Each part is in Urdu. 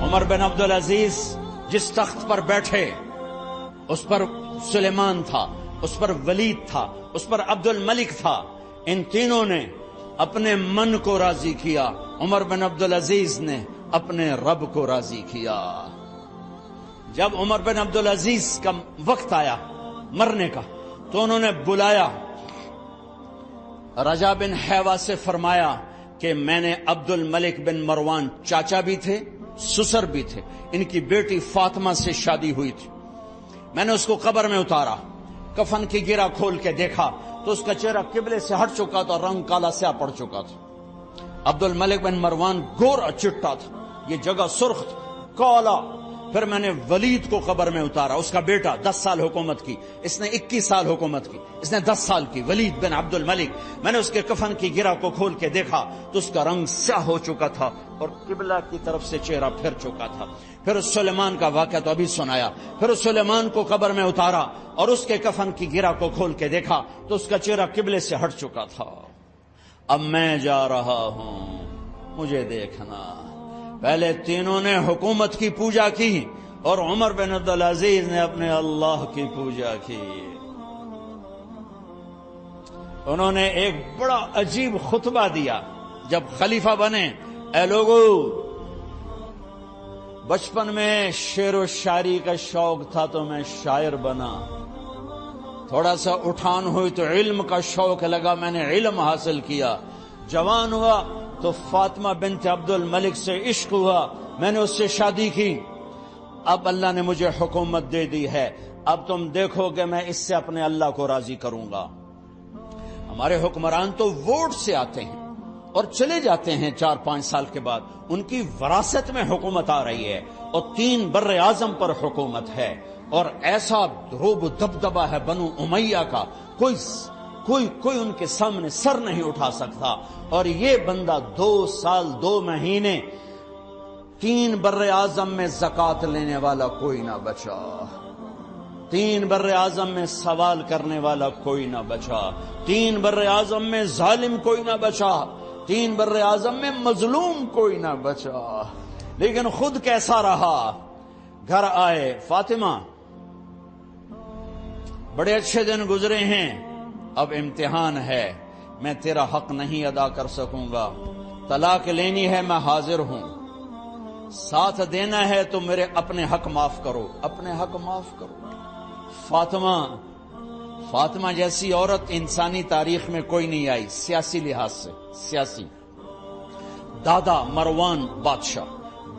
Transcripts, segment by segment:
عمر بن عبدالعزیز جس تخت پر بیٹھے اس پر سلیمان تھا، اس پر ولید تھا، اس پر عبد الملک تھا. ان تینوں نے اپنے من کو راضی کیا، عمر بن عبدالعزیز نے اپنے رب کو راضی کیا. جب عمر بن عبدالعزیز کا وقت آیا مرنے کا تو انہوں نے بلایا رجا بن حیوہ سے، فرمایا کہ میں نے عبد الملک بن مروان چاچا بھی تھے سسر بھی تھے، ان کی بیٹی فاطمہ سے شادی ہوئی تھی. میں نے اس کو قبر میں اتارا، کفن کی گرہ کھول کے دیکھا تو اس کا چہرہ قبلے سے ہٹ چکا تھا، رنگ کالا سیاہ پڑ چکا تھا. عبد الملک بن مروان گورا چٹا تھا، یہ جگہ سرخ تھا، کالا. پھر میں نے ولید کو قبر میں اتارا، اس کا بیٹا 10 سال حکومت کی، اس نے 21 سال حکومت کی، اس نے 10 سال کی، ولید بن عبد الملک. میں نے اس کے کفن کی گرہ کو کھول کے دیکھا تو اس کا رنگ سیاہ ہو چکا تھا اور قبلہ کی طرف سے چہرہ پھر چکا تھا. پھر سلیمان کا واقعہ تو ابھی سنایا. پھر سلیمان کو قبر میں اتارا اور اس کے کفن کی گرہ کو کھول کے دیکھا تو اس کا چہرہ قبلے سے ہٹ چکا تھا. اب میں جا رہا ہوں، مجھے دیکھنا. پہلے تینوں نے حکومت کی پوجا کی اور عمر بن عبدالعزیز نے اپنے اللہ کی پوجا کی. انہوں نے ایک بڑا عجیب خطبہ دیا جب خلیفہ بنے. اے لوگو، بچپن میں شعر و شاعری کا شوق تھا تو میں شاعر بنا، تھوڑا سا اٹھان ہوئی تو علم کا شوق لگا، میں نے علم حاصل کیا. جوان ہوا تو فاطمہ بنت عبد الملک سے عشق ہوا، میں نے اس سے شادی کی. اب اللہ نے مجھے حکومت دے دی ہے، اب تم دیکھو کہ میں اس سے اپنے اللہ کو راضی کروں گا. ہمارے حکمران تو ووٹ سے آتے ہیں اور چلے جاتے ہیں 4-5 سال کے بعد، ان کی وراثت میں حکومت آ رہی ہے اور 3 بر اعظم پر حکومت ہے اور ایسا روب دبدبہ ہے بنو امیہ کا، کوئی ان کے سامنے سر نہیں اٹھا سکتا. اور یہ بندہ 2 سال 2 مہینے 3 بر اعظم میں زکوٰۃ لینے والا کوئی نہ بچا، 3 بر اعظم میں سوال کرنے والا کوئی نہ بچا، 3 بر اعظم میں ظالم کوئی نہ بچا، 3 بر اعظم میں مظلوم کوئی نہ بچا. لیکن خود کیسا رہا؟ گھر آئے، فاطمہ بڑے اچھے دن گزرے ہیں، اب امتحان ہے، میں تیرا حق نہیں ادا کر سکوں گا، طلاق لینی ہے میں حاضر ہوں، ساتھ دینا ہے تو میرے اپنے حق معاف کرو، اپنے حق معاف کرو. فاطمہ جیسی عورت انسانی تاریخ میں کوئی نہیں آئی سیاسی لحاظ سے. سیاسی دادا مروان بادشاہ،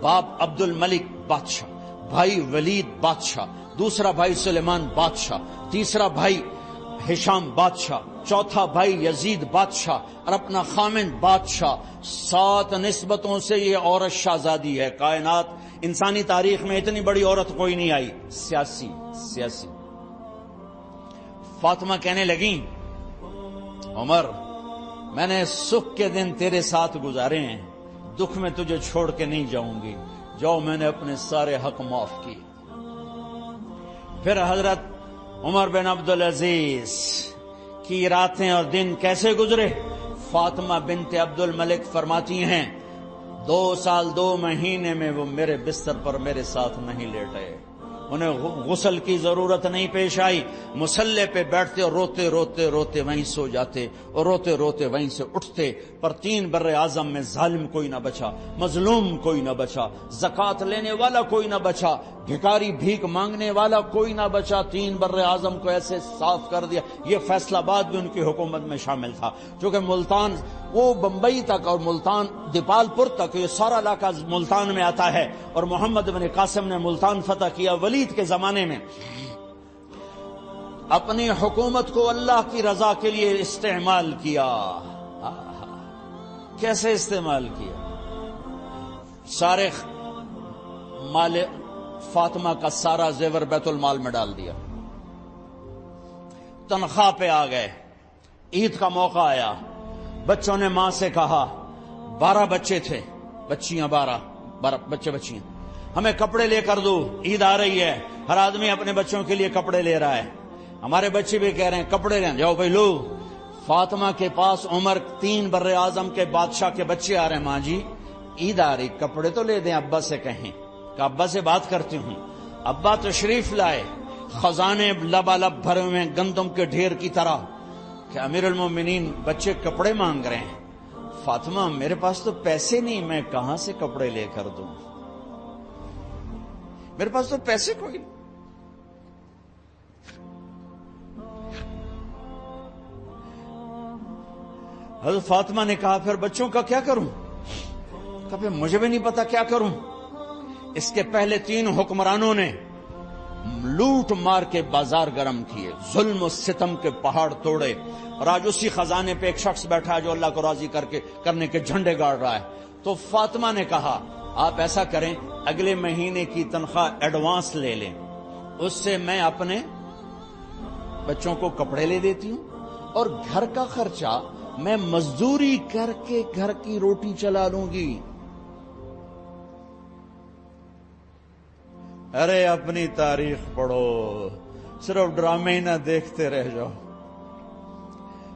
باپ عبد الملک بادشاہ، بھائی ولید بادشاہ، دوسرا بھائی سلیمان بادشاہ، تیسرا بھائی ہشام بادشاہ، چوتھا بھائی یزید بادشاہ اور اپنا خامند بادشاہ. 7 نسبتوں سے یہ عورت شہزادی ہے. کائنات انسانی تاریخ میں اتنی بڑی عورت کوئی نہیں آئی. سیاسی. فاطمہ کہنے لگیں، عمر میں نے سکھ کے دن تیرے ساتھ گزارے ہیں، دکھ میں تجھے چھوڑ کے نہیں جاؤں گی، جاؤ میں نے اپنے سارے حق معاف کیے. پھر حضرت عمر بن عبدالعزیز کی راتیں اور دن کیسے گزرے؟ فاطمہ بنت عبد الملک فرماتی ہیں 2 سال 2 مہینے میں وہ میرے بستر پر میرے ساتھ نہیں لیٹے، انہیں غسل کی ضرورت نہیں پیش آئی، مصلے پہ بیٹھتے اور روتے وہیں سو جاتے اور روتے وہیں سے اٹھتے. پر 3 بر اعظم میں ظالم کوئی نہ بچا، مظلوم کوئی نہ بچا، زکوٰۃ لینے والا کوئی نہ بچا، بھکاری بھیک مانگنے والا کوئی نہ بچا. 3 بر اعظم کو ایسے صاف کر دیا. یہ فیصل آباد بھی ان کی حکومت میں شامل تھا، چونکہ ملتان وہ بمبئی تک اور ملتان دیپال پور تک یہ سارا علاقہ ملتان میں آتا ہے. اور محمد بن قاسم نے ملتان فتح کیا ولید کے زمانے میں. اپنی حکومت کو اللہ کی رضا کے لیے استعمال کیا. کیسے استعمال کیا؟ سارے مال فاطمہ کا سارا زیور بیت المال میں ڈال دیا، تنخواہ پہ آ گئے. عید کا موقع آیا، بچوں نے ماں سے کہا، 12 بچے تھے، بچیاں 12 بچے بچیاں، ہمیں کپڑے لے کر دو، عید آ رہی ہے، ہر آدمی اپنے بچوں کے لیے کپڑے لے رہا ہے. ہمارے بچے بھی کہہ رہے ہیں کپڑے لیں، جاؤ بھائی لو. فاطمہ کے پاس عمر 3 بر اعظم کے بادشاہ کے بچے آ رہے ہیں، ماں جی عید آ رہی، کپڑے تو لے دیں، ابا سے کہیں کہ ابا سے بات کرتی ہوں. ابا تشریف لائے، خزانے لبالب بھرے ہوئے گندم کے ڈھیر کی طرح، کہ امیر المومنین بچے کپڑے مانگ رہے ہیں. فاطمہ میرے پاس تو پیسے نہیں، میں کہاں سے کپڑے لے کر دوں، میرے پاس تو پیسے کوئی نہیں. حضرت فاطمہ نے کہا پھر بچوں کا کیا کروں؟ کہا پھر مجھے بھی نہیں پتا کیا کروں. اس کے پہلے 3 حکمرانوں نے لوٹ مار کے بازار گرم کیے، ظلم و ستم کے پہاڑ توڑے، اور آج اسی خزانے پہ ایک شخص بیٹھا ہے جو اللہ کو راضی کرنے کے جھنڈے گاڑ رہا ہے. تو فاطمہ نے کہا آپ ایسا کریں، اگلے مہینے کی تنخواہ ایڈوانس لے لیں، اس سے میں اپنے بچوں کو کپڑے لے دیتی ہوں، اور گھر کا خرچہ میں مزدوری کر کے گھر کی روٹی چلا لوں گی. ارے اپنی تاریخ پڑھو، صرف ڈرامے ہی نہ دیکھتے رہ جاؤ،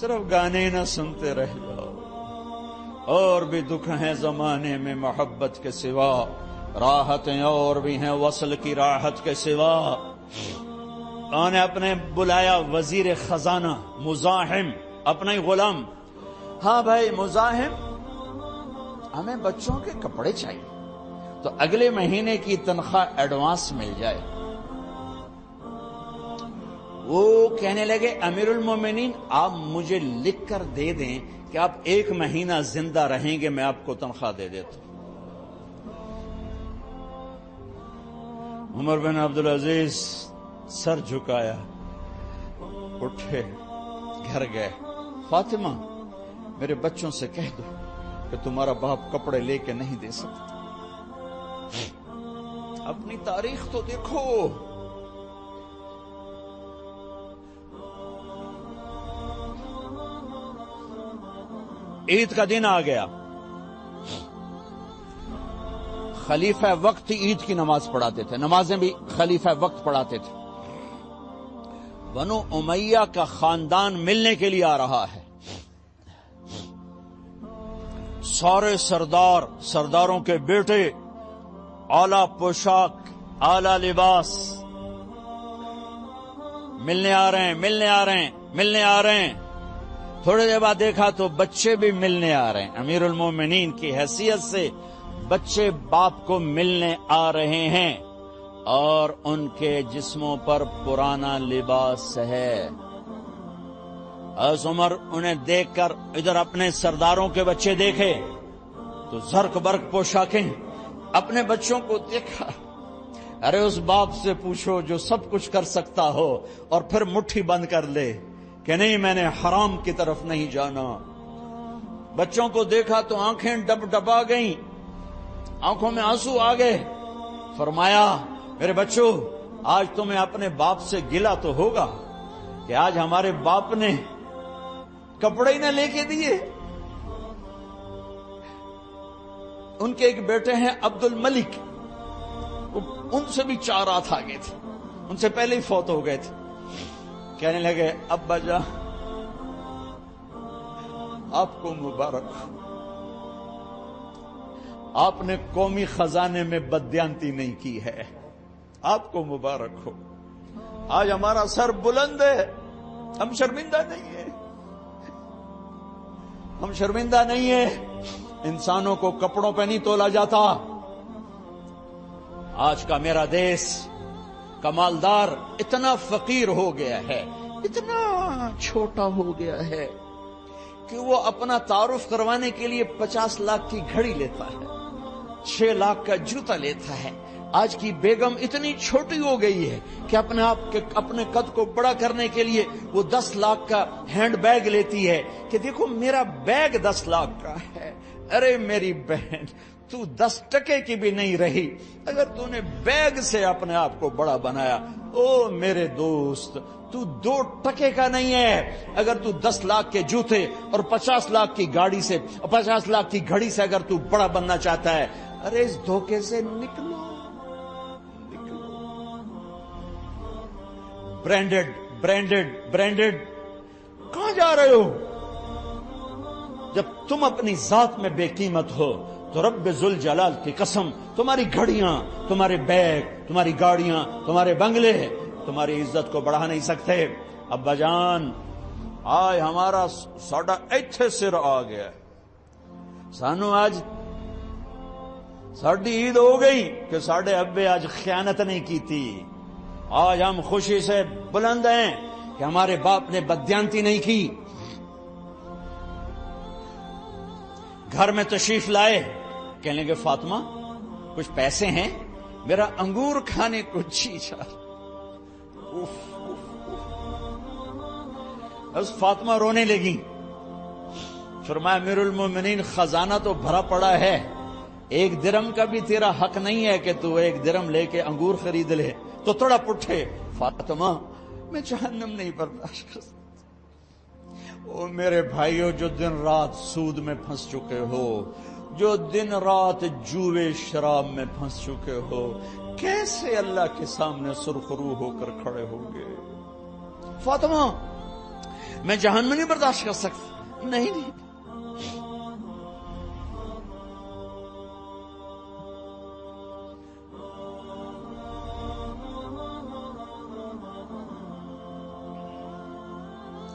صرف گانے ہی نہ سنتے رہ جاؤ. اور بھی دکھ ہیں زمانے میں محبت کے سوا، راحتیں اور بھی ہیں وصل کی راحت کے سوا. انہوں نے اپنے بلایا وزیر خزانہ مزاحم، اپنا ہی غلام. ہاں بھائی مزاحم، ہمیں بچوں کے کپڑے چاہیے، تو اگلے مہینے کی تنخواہ ایڈوانس مل جائے. وہ کہنے لگے امیر المومنین آپ مجھے لکھ کر دے دیں کہ آپ 1 مہینہ زندہ رہیں گے، میں آپ کو تنخواہ دے دیتا ہوں. عمر بن عبدالعزیز سر جھکایا، اٹھے، گھر گئے. فاطمہ میرے بچوں سے کہہ دو کہ تمہارا باپ کپڑے لے کے نہیں دے سکتا. اپنی تاریخ تو دیکھو. عید کا دن آ گیا، خلیفہ وقت عید کی نماز پڑھاتے تھے، نمازیں بھی خلیفہ وقت پڑھاتے تھے. بنو امیہ کا خاندان ملنے کے لیے آ رہا ہے. سارے سرداروں کے بیٹے اعلی پوشاک، اعلی لباس، ملنے آ رہے ہیں. تھوڑی دیر بعد دیکھا تو بچے بھی ملنے آ رہے ہیں. امیر المومنین کی حیثیت سے بچے باپ کو ملنے آ رہے ہیں، اور ان کے جسموں پر پرانا لباس ہے. عمر انہیں دیکھ کر ادھر اپنے سرداروں کے بچے دیکھے تو زرق برق پوشاکیں، اپنے بچوں کو دیکھا. ارے اس باپ سے پوچھو جو سب کچھ کر سکتا ہو اور پھر مٹھی بند کر لے کہ نہیں میں نے حرام کی طرف نہیں جانا. بچوں کو دیکھا تو آنکھیں ڈبا گئیں، آنکھوں میں آنسو آ گئے. فرمایا میرے بچوں آج تمہیں اپنے باپ سے گلہ تو ہوگا کہ آج ہمارے باپ نے کپڑے ہی نہ لے کے دیے. ان کے ایک بیٹے ہیں عبد الملک، ان سے بھی 4 رات آگے تھے، ان سے پہلے ہی فوت ہو گئے تھے. کہنے لگے ابا جان آپ کو مبارک، آپ نے قومی خزانے میں بددیانتی نہیں کی ہے، آپ کو مبارک ہو. آج ہمارا سر بلند ہے، ہم شرمندہ نہیں ہیں، ہم شرمندہ نہیں ہیں. انسانوں کو کپڑوں پہ نہیں تولا جاتا. آج کا میرا دیش کا مالدار اتنا فقیر ہو گیا ہے، اتنا چھوٹا ہو گیا ہے کہ وہ اپنا تعارف کروانے کے لیے 50 لاکھ کی گھڑی لیتا ہے، 6 لاکھ کا جوتا لیتا ہے. آج کی بیگم اتنی چھوٹی ہو گئی ہے کہ اپنے قد کو بڑا کرنے کے لیے وہ 10 لاکھ کا ہینڈ بیگ لیتی ہے کہ دیکھو میرا بیگ 10 لاکھ کا ہے. ارے میری بہن تو 10 ٹکے کی بھی نہیں رہی اگر تو نے بیگ سے اپنے آپ کو بڑا بنایا. او میرے دوست تو 2 ٹکے کا نہیں ہے اگر تو 10 لاکھ کے جوتے اور 50 لاکھ کی گاڑی سے اور 50 لاکھ کی گھڑی سے اگر تو بڑا بننا چاہتا ہے. ارے اس دھوکے سے نکلو. برینڈڈ کہاں جا رہے ہو؟ جب تم اپنی ذات میں بے قیمت ہو تو رب ذل جلال کی قسم، تمہاری گھڑیاں، تمہارے بیگ، تمہاری گاڑیاں، تمہارے بنگلے تمہاری عزت کو بڑھا نہیں سکتے۔ ابا جان آج ہمارا ساڈا ایتھے سر آ گیا، سانو آج ساڈی عید ہو گئی کہ ساڈے ابے آج خیانت نہیں کی تھی۔ آج ہم خوشی سے بلند ہیں کہ ہمارے باپ نے بددیانتی نہیں کی۔ گھر میں تشریف لائے، کہنے لگے فاطمہ کچھ پیسے ہیں، میرا انگور کھانے کو جی چاہ۔ بس فاطمہ رونے لگی۔ فرمایا امیر المومنین خزانہ تو بھرا پڑا ہے، 1 درم کا بھی تیرا حق نہیں ہے کہ تو 1 درم لے کے انگور خرید لے۔ تو تھوڑا پٹھے، فاطمہ میں جہنم نہیں برداشت کر سکتا۔ او میرے بھائیو، جو دن رات سود میں پھنس چکے ہو، جو دن رات جوے شراب میں پھنس چکے ہو، کیسے اللہ کے سامنے سرخرو ہو کر کھڑے ہوگے؟ فاطمہ میں جہنم نہیں برداشت کر سکتا۔ نہیں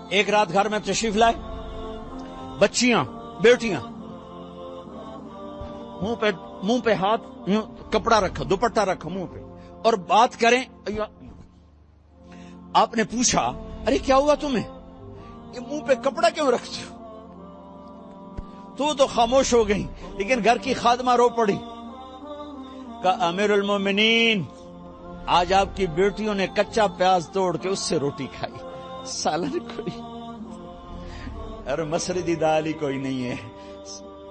ایک رات گھر میں تشریف لائے، بچیاں بیٹیاں، منہ پہ ہاتھ، کپڑا رکھا، دوپٹہ رکھا منہ پہ، اور بات کریں۔ آپ نے پوچھا ارے کیا ہوا تمہیں، یہ منہ پہ کپڑا کیوں رکھتے ہو؟ تو خاموش ہو گئی، لیکن گھر کی خادمہ رو پڑی۔ کہا امیر المومنین آج آپ کی بیٹیوں نے کچا پیاز توڑ کے اس سے روٹی کھائی، سالن کوئی اور مسری دی دال ہی کوئی نہیں ہے،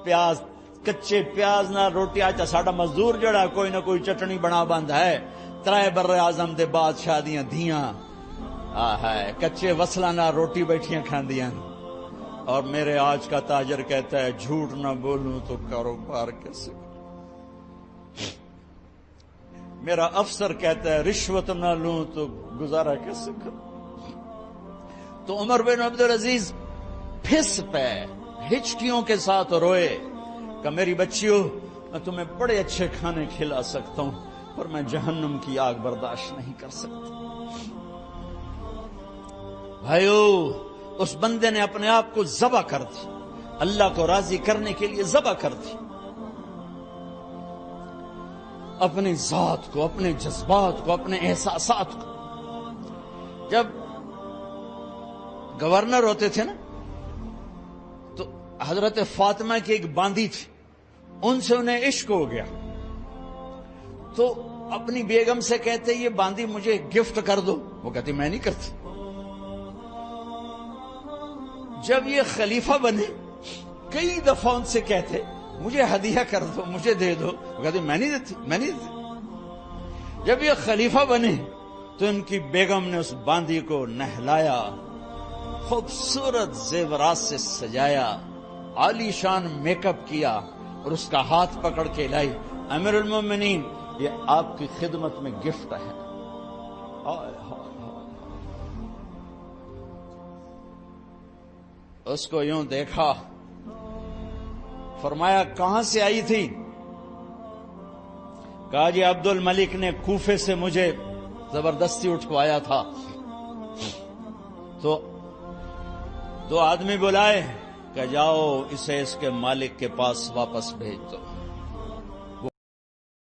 پیاز، کچے پیاز نہ روٹی۔ آج ساڈا مزدور جڑا کوئی نہ کوئی چٹنی بنا بند ہے، 3 بر اعظم دے بادشاہ دیاں دھیاں ہے کچے وصلہ نہ روٹی بیٹھیاں کھاندیاں۔ اور میرے آج کا تاجر کہتا ہے جھوٹ نہ بولوں تو کاروبار کیسے، میرا افسر کہتا ہے رشوت نہ لوں تو گزارا کیسے کروں۔ تو عمر بن عبدالعزیز پھس پہ ہچکیوں کے ساتھ روئے کہ میری بچیوں میں تمہیں بڑے اچھے کھانے کھلا سکتا ہوں پر میں جہنم کی آگ برداشت نہیں کر سکتا۔ بھائیو اس بندے نے اپنے آپ کو ذبح کر دی، اللہ کو راضی کرنے کے لیے ذبح کر دی، اپنی ذات کو، اپنے جذبات کو، اپنے احساسات کو۔ جب گورنر ہوتے تھے نا تو حضرت فاطمہ کی ایک باندی تھی، ان سے انہیں عشق ہو گیا، تو اپنی بیگم سے کہتے یہ باندی مجھے گفٹ کر دو، وہ کہتی میں نہیں کرتی۔ جب یہ خلیفہ بنے کئی دفعہ ان سے کہتے مجھے ہدیہ کر دو، مجھے دے دو، وہ کہتی میں نہیں دیتی۔ جب یہ خلیفہ بنے تو ان کی بیگم نے اس باندی کو نہلایا، خوبصورت زیورات سے سجایا، عالی شان میک اپ کیا اور اس کا ہاتھ پکڑ کے لائی، امیر المومنین یہ آپ کی خدمت میں گفٹ ہے۔ اس کو یوں دیکھا، فرمایا کہاں سے آئی تھی؟ کہا جی عبد الملک نے کوفے سے مجھے زبردستی اٹھوایا تھا، تو 2 آدمی بلائے کہ جاؤ اسے اس کے مالک کے پاس واپس بھیج دو۔